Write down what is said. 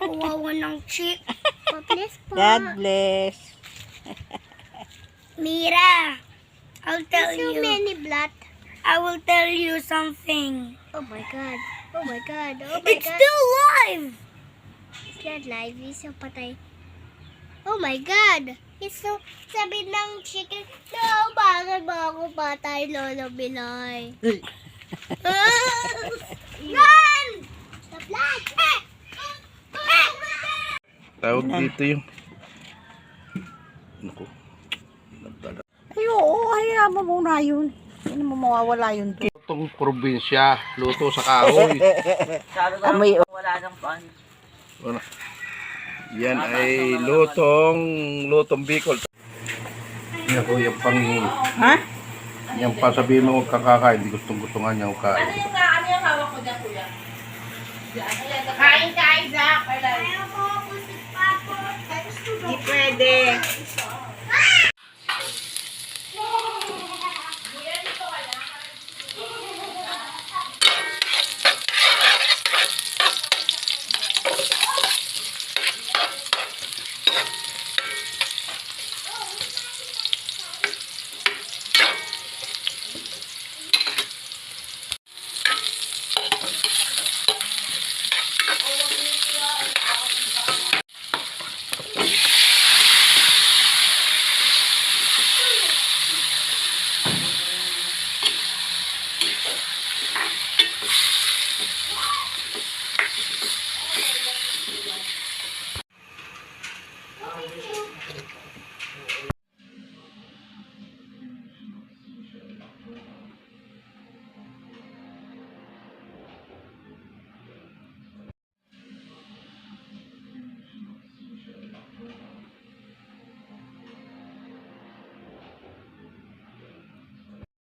Kawawa ng chick. Bless po. God bless. Mira, I'll tell So you. many blood. I will tell you something. Oh my god. Oh my god. Oh my It's god. still live. It's not live. It's so patay. Oh my god. It's so, sabi ng chicken, no, bakit ba ako patay, Lolo Biloy? Run! The blood! Tawag dito yung... Naku. Ay, oo, hayaan mo muna yun. Hindi mo mawawala yun doon. Itong probinsya, luto sa kahoy. Amoy, Wala. Yan ay lutong Bicol. Yan ko, yung pang... ha? Yung pa sabihin mo huwag kang kakain, hindi gusto nga niya huwag kain. Ano yung hawak ko dyan, kuya? Kain ka, Isaac.